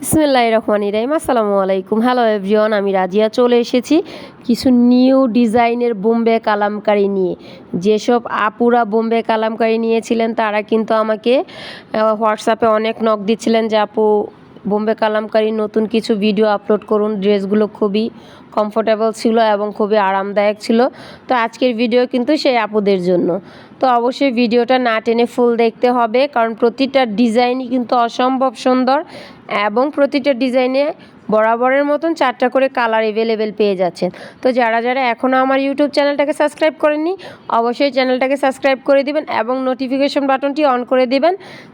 বিসমিল্লাহির রহমানির রহিম। আসসালামু আলাইকুম। হ্যালো এভরিওয়ান, আমি রাজিয়া চলে এসেছি কিছু নিউ ডিজাইনের বোম্বে কালামকারী নিয়ে। যেসব আপুরা বোম্বে কালামকারী নিয়েছিলেন তারা কিন্তু আমাকে হোয়াটসঅ্যাপে অনেক নক দিচ্ছিলেন যে আপু বোম্বে কালামকারী নতুন কিছু ভিডিও আপলোড করুন। ড্রেসগুলো খুবই কমফোর্টেবল ছিল এবং খুবই আরামদায়ক ছিল। তো আজকের ভিডিও কিন্তু সেই আপুদের জন্য। তো অবশ্যই ভিডিওটা না টেনে ফুল দেখতে হবে, কারণ প্রতিটা ডিজাইনই কিন্তু অসম্ভব সুন্দর এবং প্রতিটা ডিজাইনে বরাবরের মতন 4টা করে কালার অ্যাভেলেবেল পেয়ে যাচ্ছেন। তো যারা যারা এখনও আমার ইউটিউব চ্যানেলটাকে সাবস্ক্রাইব করেননি অবশ্যই চ্যানেলটাকে সাবস্ক্রাইব করে দিবেন এবং নোটিফিকেশন বাটনটি অন করে দিবেন,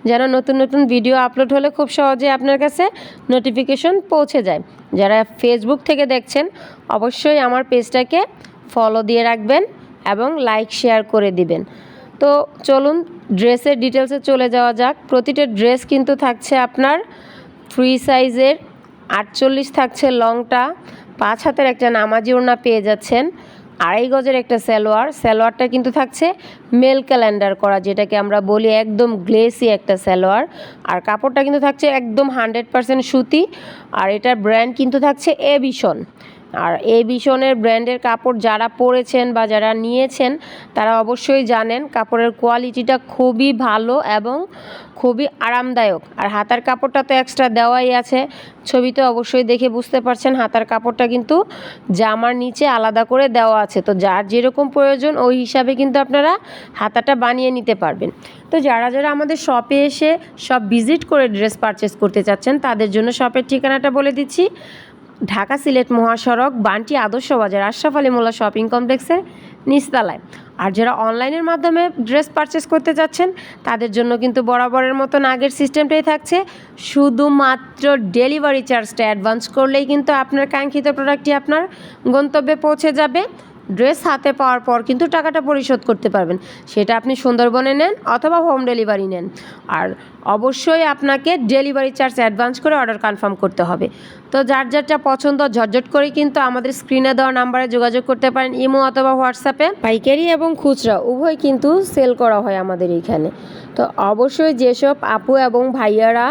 যেন নতুন নতুন ভিডিও আপলোড হলে খুব সহজে আপনার কাছে নোটিফিকেশন পৌঁছে যায়। যারা ফেসবুক থেকে দেখছেন অবশ্যই আমার পেজটাকে ফলো দিয়ে রাখবেন এবং লাইক শেয়ার করে দিবেন। তো চলুন ড্রেসের ডিটেলসে চলে যাওয়া যাক। প্রতিটা ড্রেস কিন্তু থাকছে আপনার ফ্রি সাইজের, 48 থাকছে লংটা, 5 হাতের একটা নামাজি ওড়না পেয়ে যাচ্ছেন, 2.5 গজের একটা সালোয়ারটা কিন্তু থাকছে মেল ক্যালেন্ডার করা, যেটাকে আমরা বলি একদম গ্লেসি একটা সালোয়ার। আর কাপড়টা কিন্তু থাকছে একদম 100% সুতি। আর এটার ব্র্যান্ড কিন্তু থাকছে এভিশন। আর এই ভীষণের ব্র্যান্ডের কাপড় যারা পরেছেন বা যারা নিয়েছেন তারা অবশ্যই জানেন কাপড়ের কোয়ালিটিটা খুবই ভালো এবং খুবই আরামদায়ক। আর হাতার কাপড়টা তো এক্সট্রা দেওয়াই আছে, ছবিতে অবশ্যই দেখে বুঝতে পারছেন হাতার কাপড়টা কিন্তু জামার নিচে আলাদা করে দেওয়া আছে। তো যার যেরকম প্রয়োজন ওই হিসাবে কিন্তু আপনারা হাতাটা বানিয়ে নিতে পারবেন। তো যারা যারা আমাদের শপে এসে সব ভিজিট করে ড্রেস পারচেস করতে চাচ্ছেন তাদের জন্য শপের ঠিকানাটা বলে দিচ্ছি। ঢাকা সিলেট মহাসড়ক, বান্টি আদর্শ বাজার, আশরাফ আলী মোল্লা শপিং কমপ্লেক্সের নিচতলায়। আর যারা অনলাইনের মাধ্যমে ড্রেস পারচেস করতে যাচ্ছেন তাদের জন্য কিন্তু বরাবরের মতন আগের সিস্টেমটাই থাকছে, শুধুমাত্র ডেলিভারি চার্জটা অ্যাডভান্স করলেই কিন্তু আপনার কাঙ্ক্ষিত প্রোডাক্টটি আপনার গন্তব্যে পৌঁছে যাবে। ড্রেস হাতে পাওয়ার পর কিন্তু টাকাটা পরিশোধ করতে পারবেন, সেটা আপনি সুন্দরবনে নেন অথবা হোম ডেলিভারি নেন। আর অবশ্যই আপনাকে ডেলিভারি চার্জ অ্যাডভান্স করে অর্ডার কনফার্ম করতে হবে। তো যার যারটা পছন্দ ঝটঝট করে কিন্তু আমাদের স্ক্রিনে দেওয়া নাম্বারে যোগাযোগ করতে পারেন, ইমো অথবা হোয়াটসঅ্যাপে। পাইকারি এবং খুচরা উভয় কিন্তু সেল করা হয় আমাদের এইখানে। তো অবশ্যই যেসব আপু এবং ভাইয়ারা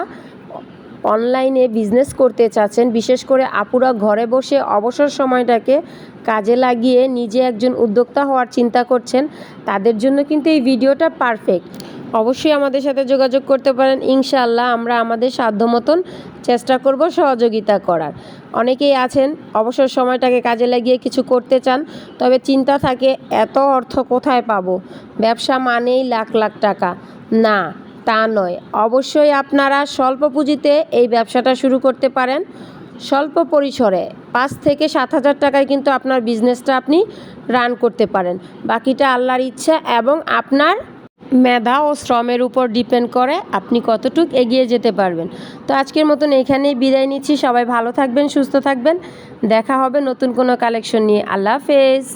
অনলাইনে বিজনেস করতে চাচ্ছেন, বিশেষ করে আপুরা ঘরে বসে অবসর সময়টাকে কাজে লাগিয়ে নিজে একজন উদ্যোক্তা হওয়ার চিন্তা করছেন, তাদের জন্য কিন্তু এই ভিডিওটা পারফেক্ট। অবশ্যই আমাদের সাথে যোগাযোগ করতে পারেন, ইনশাআল্লাহ আমরা আমাদের সাধ্য মতন চেষ্টা করব সহযোগিতা করার। অনেকেই আছেন অবসর সময়টাকে কাজে লাগিয়ে কিছু করতে চান, তবে চিন্তা থাকে এত অর্থ কোথায় পাবো, ব্যবসা মানেই লাখ লাখ টাকা। না, তা নয়। অবশ্যই আপনারা স্বল্প পুঁজিতে এই ব্যবসাটা শুরু করতে পারেন। স্বল্প পরিসরে 5 থেকে 7 হাজার টাকায় কিন্তু আপনার বিজনেসটা আপনি রান করতে পারেন। বাকিটা আল্লাহর ইচ্ছা এবং আপনার মেধা ও শ্রমের উপর ডিপেন্ড করে আপনি কতটুকু এগিয়ে যেতে পারবেন। তো আজকের মতন এইখানেই বিদায় নিচ্ছি। সবাই ভালো থাকবেন, সুস্থ থাকবেন। দেখা হবে নতুন কোনো কালেকশন নিয়ে। আল্লাহ হাফেজ।